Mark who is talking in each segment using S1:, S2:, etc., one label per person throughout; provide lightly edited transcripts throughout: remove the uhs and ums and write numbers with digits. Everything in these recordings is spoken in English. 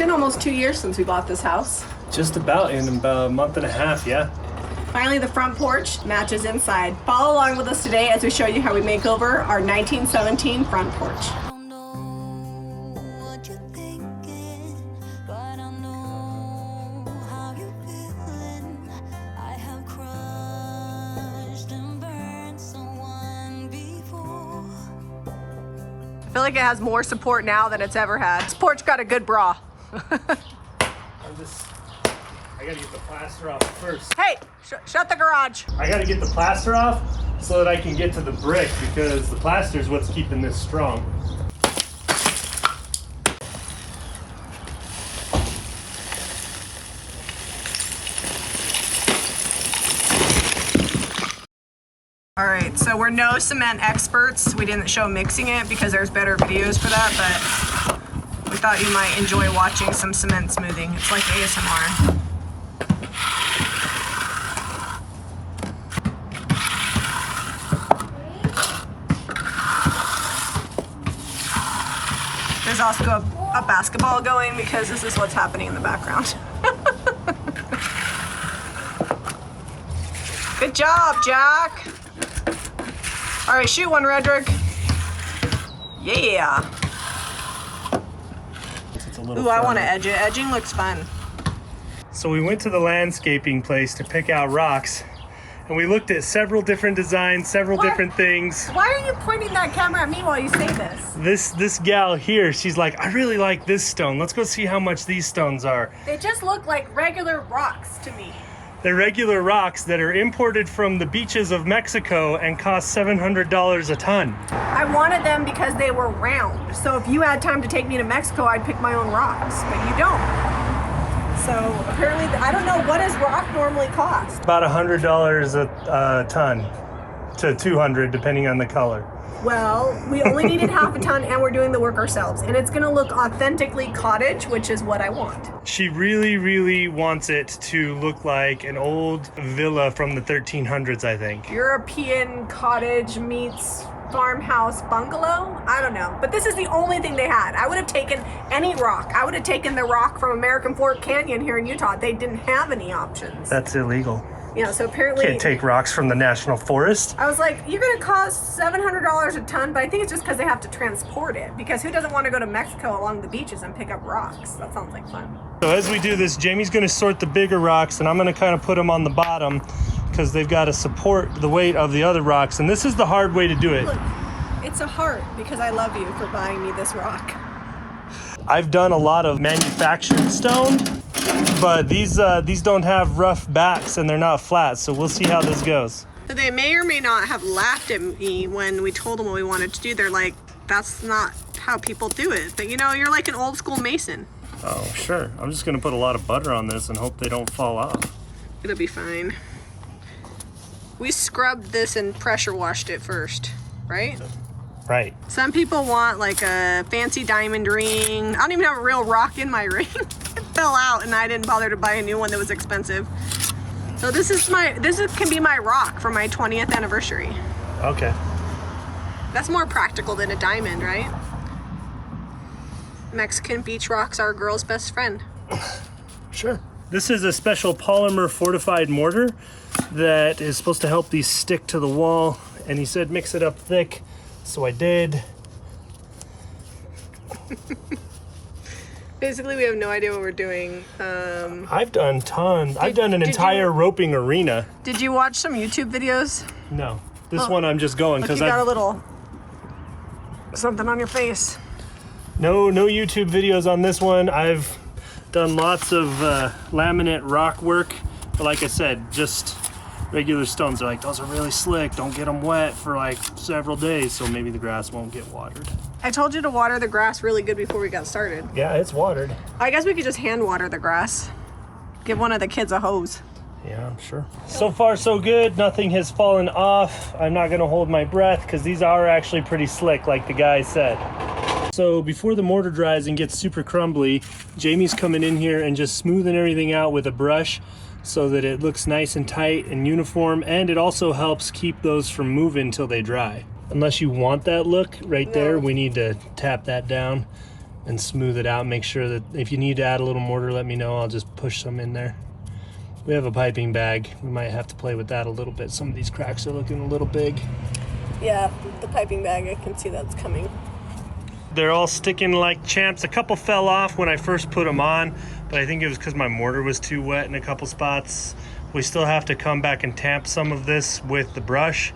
S1: been almost 2 years since we bought this house.
S2: Just about, in about a month and a half, yeah.
S1: Finally, the front porch matches inside. Follow along with us today as we show you how we make over our 1917 front porch. I feel like it has more support now than it's ever had. This porch got a good bra.
S2: I gotta get the plaster off first.
S1: Hey, shut the garage.
S2: I gotta get the plaster off so that I can get to the brick, because the plaster is what's keeping this strong.
S1: All right, so we're no cement experts. We didn't show mixing it because there's better videos for that, but we thought you might enjoy watching some cement smoothing. It's like ASMR. There's also a basketball going because this is what's happening in the background. Good job, Jack. All right, shoot one, Redrick. Yeah. Ooh, I want to edge it. Edging looks fun.
S2: So we went to the landscaping place to pick out rocks, and we looked at several different designs, several different things.
S1: Why are you pointing that camera at me while you say this?
S2: This gal here, she's like, I really like this stone. Let's go see how much these stones are.
S1: They just look like regular rocks to me.
S2: They're regular rocks that are imported from the beaches of Mexico and cost $700 a ton.
S1: I wanted them because they were round. So if you had time to take me to Mexico, I'd pick my own rocks, but you don't. So apparently, I don't know, what does rock normally cost?
S2: About $100 a ton to $200 depending on the color.
S1: Well, we only needed half a ton and we're doing the work ourselves. And it's gonna look authentically cottage, which is what I want.
S2: She really, really wants it to look like an old villa from the 1300s, I think.
S1: European cottage meets farmhouse bungalow? I don't know. But this is the only thing they had. I would have taken any rock. I would have taken the rock from American Fork Canyon here in Utah. They didn't have any options.
S2: That's illegal.
S1: Yeah, so apparently...
S2: Can't take rocks from the national forest.
S1: I was like, you're gonna cost $700 a ton, but I think it's just because they have to transport it. Because who doesn't want to go to Mexico along the beaches and pick up rocks? That sounds like fun.
S2: So as we do this, Jamie's gonna sort the bigger rocks, and I'm gonna kind of put them on the bottom because they've got to support the weight of the other rocks. And this is the hard way to do it.
S1: Look, it's a heart because I love you for buying me this rock.
S2: I've done a lot of manufactured stone, but these don't have rough backs and they're not flat, so we'll see how this goes.
S1: So they may or may not have laughed at me when we told them what we wanted to do. They're like, that's not how people do it. But you know, you're like an old school mason.
S2: Oh, sure. I'm just gonna put a lot of butter on this and hope they don't fall off.
S1: It'll be fine. We scrubbed this and pressure washed it first, right?
S2: Right.
S1: Some people want like a fancy diamond ring. I don't even have a real rock in my ring. It fell out and I didn't bother to buy a new one that was expensive. So this can be my rock for my 20th anniversary.
S2: Okay.
S1: That's more practical than a diamond, right? Mexican beach rocks are a girl's best friend.
S2: Sure. This is a special polymer fortified mortar that is supposed to help these stick to the wall, and he said mix it up thick, so I did.
S1: Basically, we have no idea what we're doing.
S2: I've done tons. I've done an entire roping arena.
S1: Did you watch some YouTube videos?
S2: No. This one I'm just going
S1: because you got a little something on your face.
S2: No YouTube videos on this one. I've done lots of laminate rock work, but like I said, just regular stones. They're like, those are really slick. Don't get them wet for like several days, so maybe the grass won't get watered.
S1: I told you to water the grass really good before we got started.
S2: Yeah, it's watered.
S1: I guess we could just hand water the grass. Give one of the kids a hose.
S2: Yeah, I'm sure. So far, so good. Nothing has fallen off. I'm not gonna hold my breath because these are actually pretty slick, like the guy said. So before the mortar dries and gets super crumbly, Jamie's coming in here and just smoothing everything out with a brush so that it looks nice and tight and uniform, and it also helps keep those from moving until they dry. Unless you want that look right there, we need to tap that down and smooth it out. Make sure that if you need to add a little mortar, let me know. I'll just push some in there. We have a piping bag. We might have to play with that a little bit. Some of these cracks are looking a little big.
S1: Yeah, the piping bag, I can see that's coming.
S2: They're all sticking like champs. A couple fell off when I first put them on, but I think it was because my mortar was too wet in a couple spots. We still have to come back and tamp some of this with the brush,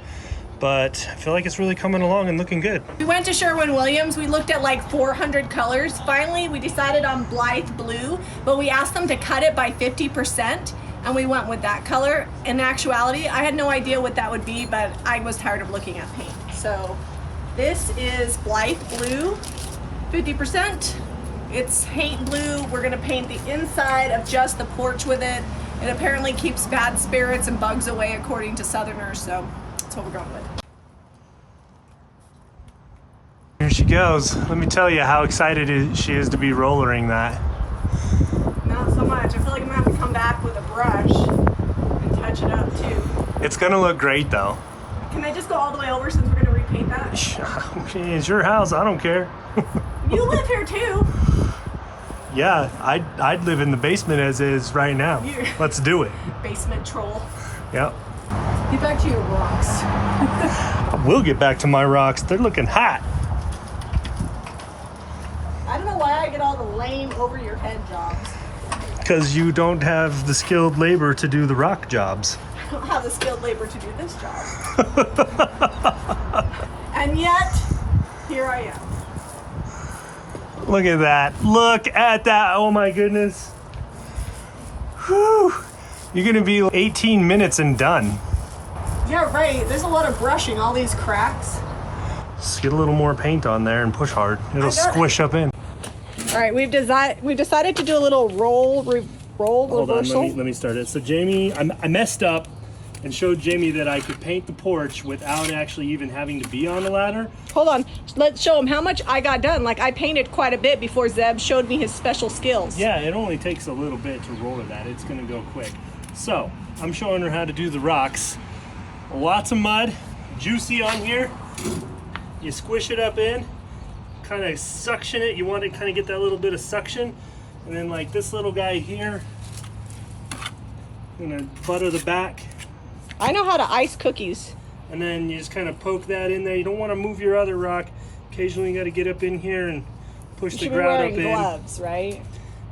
S2: but I feel like it's really coming along and looking good.
S1: We went to Sherwin-Williams. We looked at like 400 colors. Finally, we decided on Blythe Blue, but we asked them to cut it by 50%, and we went with that color. In actuality, I had no idea what that would be, but I was tired of looking at paint. So this is Blythe Blue, 50%. It's paint blue. We're gonna paint the inside of just the porch with it. It apparently keeps bad spirits and bugs away according to Southerners, so that's what we're going with.
S2: Here she goes. Let me tell you how excited she is to be rollering that.
S1: Not so much. I feel like I'm gonna have to come back with a brush and touch it up too.
S2: It's gonna look great though.
S1: Can I just go all the way over since we're gonna repaint that?
S2: It's your house, I don't care.
S1: You live here too.
S2: Yeah, I'd live in the basement as is right now. Let's do it.
S1: Basement troll.
S2: Yep.
S1: Get back to your rocks.
S2: I will get back to my rocks. They're looking hot.
S1: I don't know why I get all the lame over your head jobs.
S2: Because you don't have the skilled labor to do the rock jobs.
S1: I don't have the skilled labor to do this job. And yet, here I am.
S2: Look at that. Look at that. Oh my goodness. Whew. You're gonna be 18 minutes and done.
S1: Yeah, right. There's a lot of brushing, all these cracks.
S2: Just get a little more paint on there and push hard. It'll squish up in.
S1: All right, we've decided to do a little roll
S2: Hold
S1: reversal.
S2: on, let me start it. So Jami, I messed up and showed Jami that I could paint the porch without actually even having to be on the ladder.
S1: Hold on, let's show him how much I got done. Like, I painted quite a bit before Zeb showed me his special skills.
S2: Yeah, it only takes a little bit to roller that. It's gonna go quick. So, I'm showing her how to do the rocks. Lots of mud, juicy on here. You squish it up in, kind of suction it. You want to kind of get that little bit of suction. And then like this little guy here, I'm gonna butter the back.
S1: I know how to ice cookies.
S2: And then you just kind of poke that in there. You don't want to move your other rock. Occasionally you got to get up in here and push the grout up in.
S1: You should be wearing gloves, right?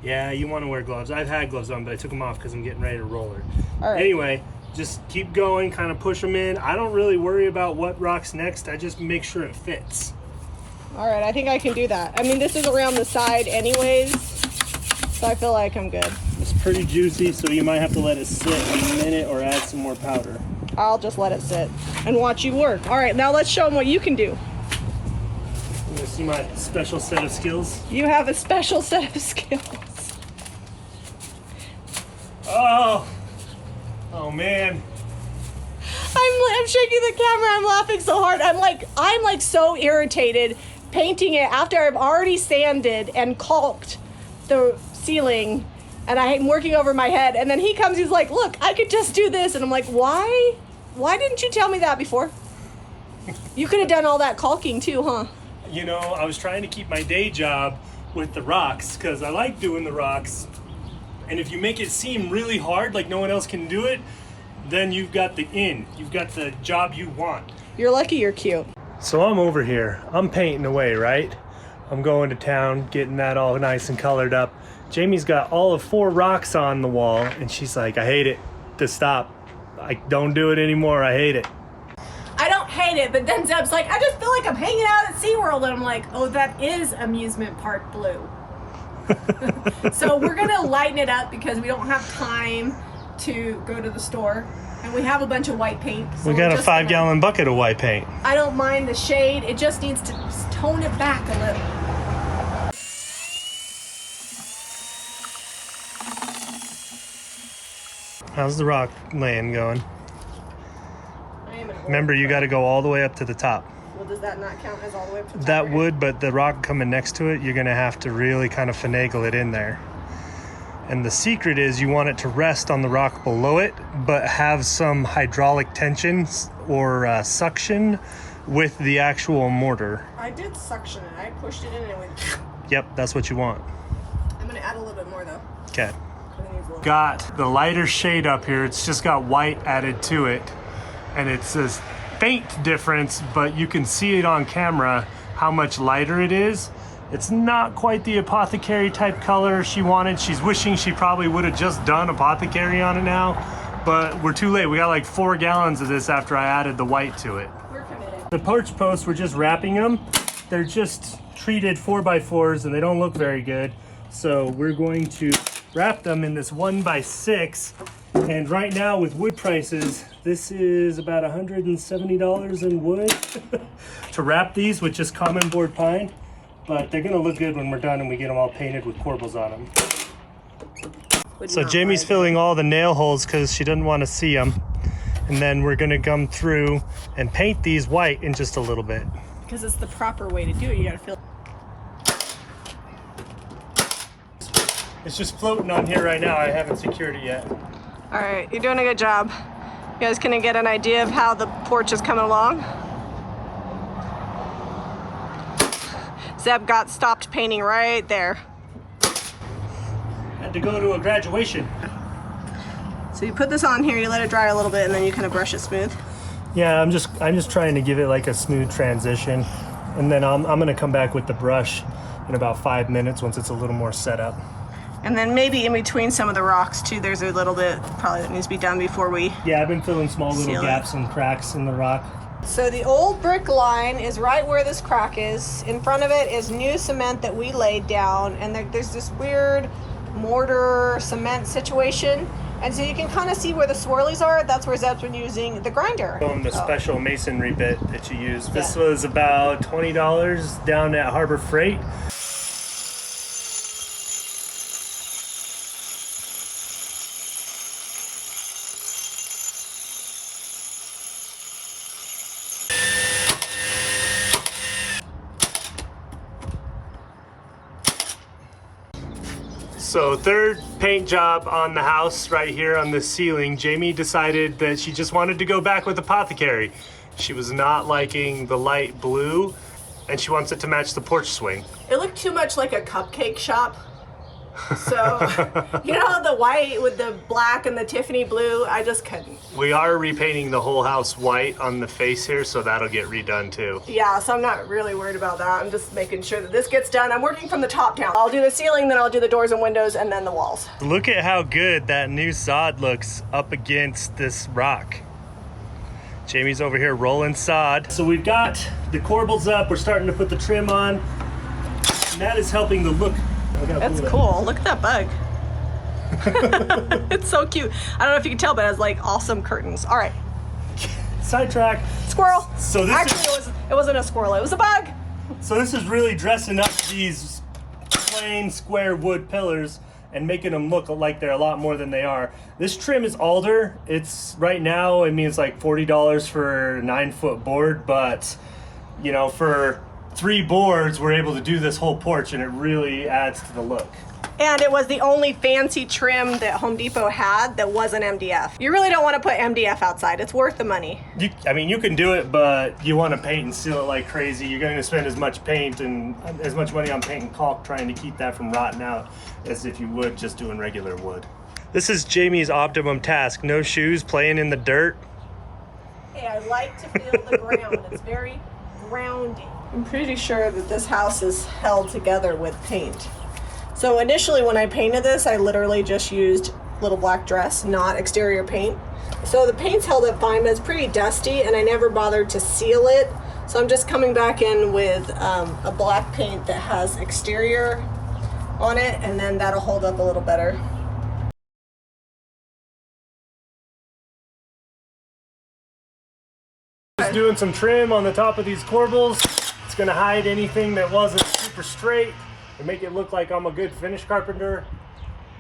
S2: Yeah, you want to wear gloves. I've had gloves on, but I took them off because I'm getting ready to roller.
S1: All right.
S2: Anyway, just keep going, kind of push them in. I don't really worry about what rock's next. I just make sure it fits.
S1: All right, I think I can do that. I mean, this is around the side anyways, so I feel like I'm good.
S2: It's pretty juicy, so you might have to let it sit a minute or add some more powder.
S1: I'll just let it sit and watch you work. All right, now let's show them what you can do.
S2: You want to see my special set of skills?
S1: You have a special set of skills.
S2: Oh man.
S1: I'm shaking the camera. I'm laughing so hard. I'm like so irritated painting it after I've already sanded and caulked the ceiling, and I'm working over my head. And then he comes. He's like, "Look, I could just do this." And I'm like, "Why? Why didn't you tell me that before? You could have done all that caulking too, huh?"
S2: You know, I was trying to keep my day job with the rocks because I like doing the rocks. And if you make it seem really hard, like no one else can do it, then you've got the in. You've got the job you want.
S1: You're lucky you're cute.
S2: So I'm over here. I'm painting away, right? I'm going to town, getting that all nice and colored up. Jami's got all of 4 rocks on the wall, and she's like, I hate it. To stop. I don't do it anymore. I hate it.
S1: I don't hate it, but then Zeb's like, I just feel like I'm hanging out at SeaWorld. And I'm like, oh, that is amusement park blue. So we're gonna lighten it up because we don't have time to go to the store, and we have a bunch of white paint. So
S2: We got a 5-gallon bucket of white paint.
S1: I don't mind the shade. It just needs to tone it back a little.
S2: How's the rock laying going?
S1: I am an old
S2: Remember, you got to go all the way up to the top.
S1: Well, does that not count as all the way up to the top?
S2: That would, but the rock coming next to it, you're going to have to really kind of finagle it in there. And the secret is you want it to rest on the rock below it, but have some hydraulic tension or suction with the actual mortar.
S1: I did suction it. I pushed it in and it went...
S2: Yep, that's what you want.
S1: I'm gonna add a little bit more though.
S2: Okay. Got the lighter shade up here. It's just got white added to it. And it's this faint difference, but you can see it on camera how much lighter it is. It's not quite the apothecary type color she wanted. She's wishing she probably would have just done apothecary on it now, but we're too late. We got like 4 gallons of this after I added the white to it.
S1: We're committed.
S2: The porch posts, we're just wrapping them. They're just treated 4x4s and they don't look very good. So we're going to wrap them in this 1x6. And right now with wood prices, this is about $170 in wood to wrap these with just common board pine. But they're gonna look good when we're done and we get them all painted with corbels on them. So Jamie's filling all the nail holes because she doesn't want to see them. And then we're gonna come through and paint these white in just a little bit.
S1: Because it's the proper way to do it. You gotta fill.
S2: It's just floating on here right now. I haven't secured it yet.
S1: All right, you're doing a good job. You guys can get an idea of how the porch is coming along. Zeb got stopped painting right there.
S2: Had to go to a graduation.
S1: So you put this on here, you let it dry a little bit, and then you kind of brush it smooth.
S2: Yeah, I'm just trying to give it like a smooth transition, and then I'm gonna come back with the brush in about 5 minutes once it's a little more set up.
S1: And then maybe in between some of the rocks too, there's a little bit probably that needs to be done before we.
S2: Yeah, I've been filling small little gaps and cracks in the rock.
S1: So the old brick line is right where this crack is. In front of it is new cement that we laid down, and there's this weird mortar cement situation. And so you can kind of see where the swirlies are. That's where Zeb's been using the grinder.
S2: The special masonry bit that you use. This was about $20 down at Harbor Freight. So third paint job on the house right here on this ceiling. Jami decided that she just wanted to go back with apothecary. She was not liking the light blue and she wants it to match the porch swing.
S1: It looked too much like a cupcake shop. So, you know the white with the black and the Tiffany blue? I just couldn't.
S2: We are repainting the whole house white on the face here, so that'll get redone too.
S1: Yeah, so I'm not really worried about that. I'm just making sure that this gets done. I'm working from the top down. I'll do the ceiling, then I'll do the doors and windows, and then the walls.
S2: Look at how good that new sod looks up against this rock. Jami's over here rolling sod. So we've got the corbels up. We're starting to put the trim on, and that is helping the look.
S1: That's cool. Look at that bug. It's so cute. I don't know if you can tell, but it has like awesome curtains. All right.
S2: Sidetrack.
S1: Squirrel.
S2: So this
S1: Actually, it wasn't a squirrel. It was a bug.
S2: So this is really dressing up these plain square wood pillars and making them look like they're a lot more than they are. This trim is alder. It's right now, I mean, it's like $40 for a 9-foot board, but you know, for 3 boards, we're able to do this whole porch and it really adds to the look.
S1: And it was the only fancy trim that Home Depot had that wasn't MDF. You really don't want to put MDF outside. It's worth the money.
S2: I mean, you can do it, but you want to paint and seal it like crazy. You're going to spend as much paint and as much money on paint and caulk trying to keep that from rotting out as if you would just doing regular wood. This is Jami's optimum task. No shoes, playing in the dirt.
S1: Hey, I like to feel the ground. It's very grounding. I'm pretty sure that this house is held together with paint. So initially when I painted this, I literally just used little black dress, not exterior paint. So the paint's held up fine, but it's pretty dusty and I never bothered to seal it. So I'm just coming back in with a black paint that has exterior on it, and then that'll hold up a little better.
S2: Just doing some trim on the top of these corbels. It's gonna hide anything that wasn't super straight and make it look like I'm a good finish carpenter.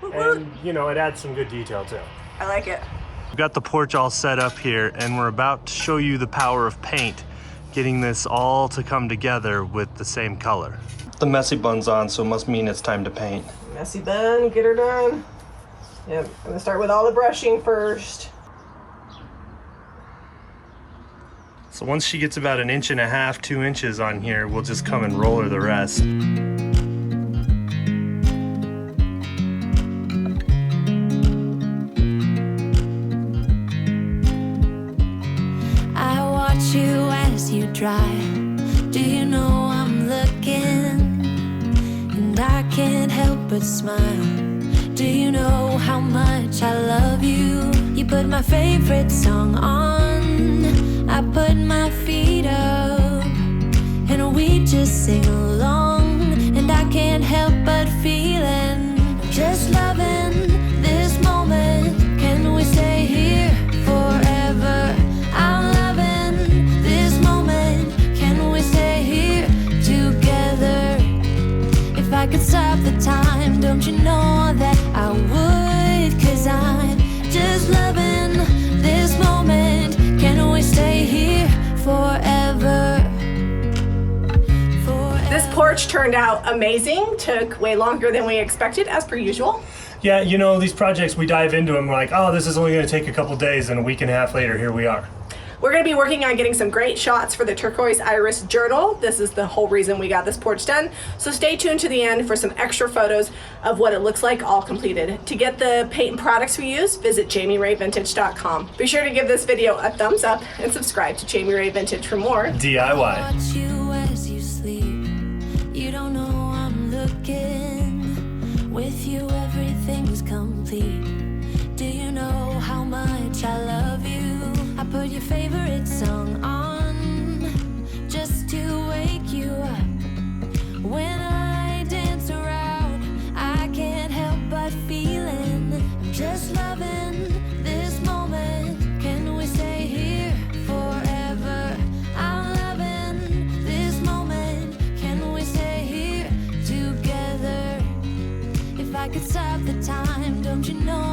S2: And you know, it adds some good detail too.
S1: I like it.
S2: We've got the porch all set up here and we're about to show you the power of paint, getting this all to come together with the same color. The messy bun's on, so it must mean it's time to paint.
S1: Messy bun, get her done. Yep, I'm gonna start with all the brushing first.
S2: So once she gets about 1.5 inches, 2 inches on here, we'll just come and roller the rest.
S3: try. Do you know I'm looking? And I can't help but smile. Do you know how much I love you? You put my favorite song on, I put my feet up, and we just sing along. And I can't help but feeling, just loving this moment. Can we stay here forever? I'm loving this moment. Can we stay here together? If I could stop the time, don't you know that I would? 'Cause I'm just loving this moment. Can we stay here forever?
S1: This porch turned out amazing. Took way longer than we expected, as per usual.
S2: Yeah, you know, these projects, we dive into them, we're like, oh, this is only going to take a couple days, and a week and a half later, here we are.
S1: We're going to be working on getting some great shots for the turquoise iris journal. This is the whole reason we got this porch done. So stay tuned to the end for some extra photos of what it looks like all completed. To get the paint and products we use, visit JamiRayVintage.com. Be sure to give this video a thumbs up and subscribe to Jami Ray Vintage for more
S2: DIY.
S3: Watch you as you sleep. You don't know I'm looking. With you everything's complete. Do you know how much I love you? I put your favorite song on just to wake you up. When I dance around, I can't help but feeling, I'm just loving this moment. Can we stay here forever? I'm loving this moment. Can we stay here together? If I could stop the time, don't you know